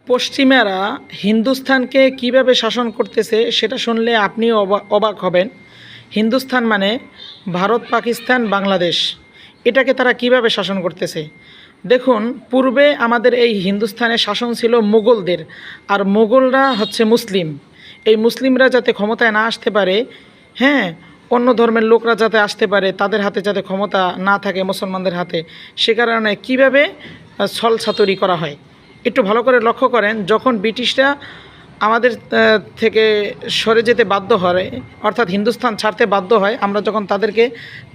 পশ্চিমারা হিন্দুস্থানকে কিভাবে শাসন করতেছে সেটা শুনলে আপনি অবাক হবেন। হিন্দুস্থান মানে ভারত, পাকিস্তান, বাংলাদেশ, এটাকে তারা কিভাবে শাসন করতেছে। দেখুন, পূর্বে আমাদের এই হিন্দুস্থানে শাসন ছিল মুঘলদের, আর মুঘলরা হচ্ছে মুসলিম। এই মুসলিমরা যাতে ক্ষমতায় না আসতে পারে, হ্যাঁ, অন্য ধর্মের লোকরা যাতে আসতে পারে, তাদের হাতে যাতে ক্ষমতা না থাকে মুসলমানদের হাতে, সে কারণে কীভাবে ছলছাতুরি করা হয় একটু ভালো করে লক্ষ্য করেন। যখন ব্রিটিশরা আমাদের থেকে সরে যেতে বাধ্য হয়, অর্থাৎ হিন্দুস্তান ছাড়তে বাধ্য হয়, আমরা যখন তাদেরকে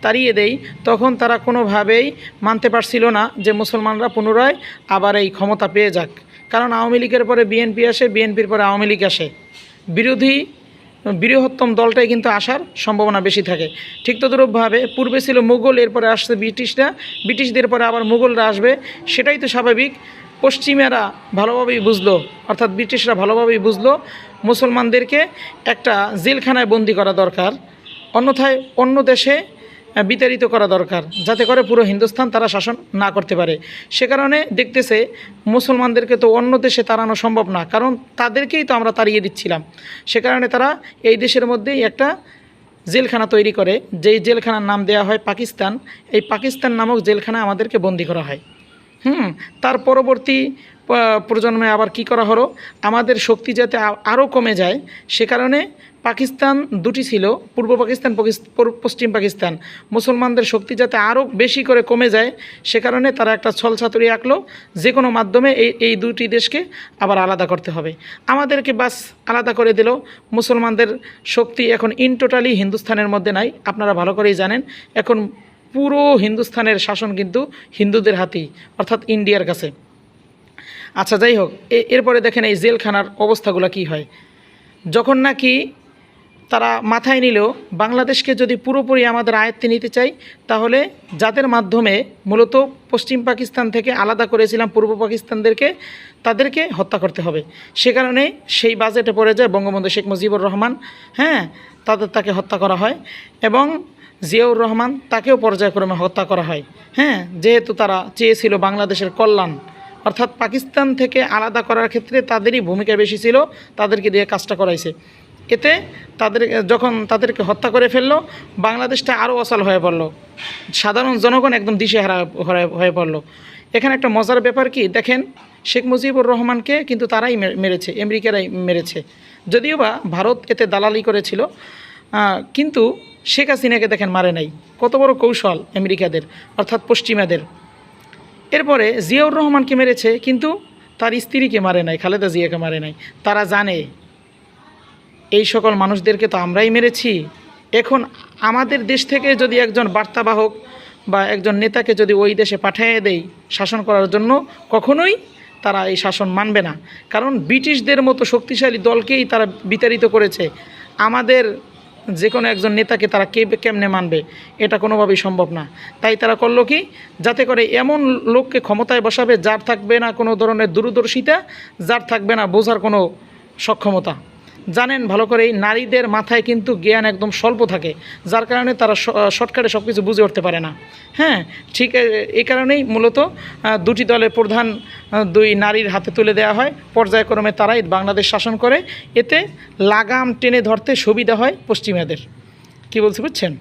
তাড়িয়ে দেই, তখন তারা কোনোভাবেই মানতে পারছিল না যে মুসলমানরা পুনরায় আবার এই ক্ষমতা পেয়ে যাক। কারণ আওয়ামী লীগের পরে বিএনপি আসে, বিএনপির পরে আওয়ামী লীগ আসে, বৃহত্তম দলটাই কিন্তু আসার সম্ভাবনা বেশি থাকে। ঠিক তদ্রূপভাবে পূর্বে ছিল মুঘল, এরপরে আসছে ব্রিটিশরা, ব্রিটিশদের পরে আবার মুঘলরা আসবে, সেটাই তো স্বাভাবিক। পশ্চিমারা ভালোভাবেই বুঝলো, অর্থাৎ ব্রিটিশরা ভালোভাবেই বুঝলো মুসলমানদেরকে একটা জেলখানায় বন্দি করা দরকার, অন্যথায় অন্য দেশে বিতাড়িত করা দরকার, যাতে করে পুরো হিন্দুস্তান তারা শাসন না করতে পারে। সে কারণে দেখতেছে মুসলমানদেরকে তো অন্য দেশে তাড়ানো সম্ভব না, কারণ তাদেরকেই তো আমরা তাড়িয়ে দিচ্ছিলাম। সে কারণে তারা এই দেশের মধ্যেই একটা জেলখানা তৈরি করে, যেই জেলখানার নাম দেওয়া হয় পাকিস্তান। এই পাকিস্তান নামক জেলখানায় আমাদেরকে বন্দি করা হয়। তার পরবর্তী প্রজন্মে আবার কি করা হলো, আমাদের শক্তি যাতে আরও কমে যায়, সে কারণে পাকিস্তান দুটি ছিল, পূর্ব পাকিস্তান, পশ্চিম পাকিস্তান। মুসলমানদের শক্তি যাতে আরও বেশি করে কমে যায়, সে কারণে তারা একটা ছলছাতুরি আঁকলো, যে কোনো মাধ্যমে এই দুটি দেশকে আবার আলাদা করতে হবে। আমাদেরকে বাস আলাদা করে দিল। মুসলমানদের শক্তি এখন ইন টোটালি হিন্দুস্তানের মধ্যে নাই, আপনারা ভালো করেই জানেন। এখন পুরো হিন্দুস্তানের শাসন কিন্তু হিন্দুদের হাতেই, অর্থাৎ ইন্ডিয়ার কাছে। আচ্ছা, যাই হোক, এরপরে দেখেন এই জেলখানার অবস্থাগুলো কি হয়। যখন নাকি তারা মাথায় নিল বাংলাদেশকে যদি পুরোপুরি আমাদের আয়ত্তে নিতে চাই, তাহলে যাদের মাধ্যমে মূলত পশ্চিম পাকিস্তান থেকে আলাদা করেছিলাম পূর্ব পাকিস্তানদেরকে, তাদেরকে হত্যা করতে হবে। সে কারণে সেই বাজেটে পড়ে যায় বঙ্গবন্ধু শেখ মুজিবুর রহমান, তাকে হত্যা করা হয়, এবং জিয়াউর রহমান তাকেও পর্যায়ক্রমে হত্যা করা হয়। যেহেতু তারা চেয়েছিল বাংলাদেশের কল্যাণ, অর্থাৎ পাকিস্তান থেকে আলাদা করার ক্ষেত্রে তাদেরই ভূমিকা বেশি ছিল, তাদেরকে দিয়ে কাজটা করাইছে। এতে যখন তাদেরকে হত্যা করে ফেললো, বাংলাদেশটা আরও অচল হয়ে পড়লো, সাধারণ জনগণ একদম দিশেহারা হয়ে পড়লো। এখানে একটা মজার ব্যাপার কি দেখেন, শেখ মুজিবুর রহমানকে কিন্তু তারাই মেরেছে, আমেরিকারাই মেরেছে, যদিও বা ভারত এতে দালালি করেছিল, কিন্তু শেখ হাসিনাকে দেখেন মারে নাই। কত বড় কৌশল আমেরিকাদের, অর্থাৎ পশ্চিমাদের। এরপরে জিয়াউর রহমানকে মেরেছে, কিন্তু তার স্ত্রীকে মারে নাই, খালেদা জিয়াকে মারে নাই। তারা জানে এই সকল মানুষদেরকে তো আমরাই মেরেছি। এখন আমাদের দেশ থেকে যদি একজন বার্তাবাহক বা একজন নেতাকে যদি ওই দেশে পাঠিয়ে দেই শাসন করার জন্য, কখনোই তারা এই শাসন মানবে না। কারণ ব্রিটিশদের মতো শক্তিশালী দলকেই তারা বিতাড়িত করেছে, আমাদের যে কোনো একজন নেতাকে তারা কেমনে মানবে, এটা কোনোভাবেই সম্ভব না। তাই তারা করলো কি, যাতে করে এমন লোককে ক্ষমতায় বসাবে যার থাকবে না কোনো ধরনের দূরদর্শিতা, যার থাকবে না বোঝার কোনো সক্ষমতা। জানেন ভালো করেই, নারীদের মাথায় কিন্তু জ্ঞান একদম স্বল্প থাকে, যার কারণে তারা শর্টকাটে সব কিছু বুঝে উঠতে পারে না। ঠিক এই কারণেই মূলত দুটি দলের প্রধান দুই নারীর হাতে তুলে দেওয়া হয়, পর্যায়ক্রমে তারাই বাংলাদেশ শাসন করে। এতে লাগাম টেনে ধরতে সুবিধা হয় পশ্চিমাদের। কি বলছি বুঝছেন?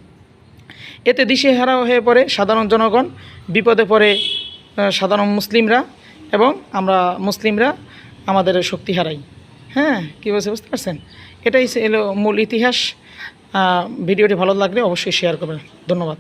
এতে দিশেহারা হয়ে পড়ে সাধারণ জনগণ, বিপদে পড়ে সাধারণ মুসলিমরা, এবং আমরা মুসলিমরা আমাদের শক্তি হারাই। কী বলছে বুঝতে পারছেন? এটাই এলো মূল ইতিহাস। ভিডিওটি ভালো লাগলে অবশ্যই শেয়ার করবেন। ধন্যবাদ।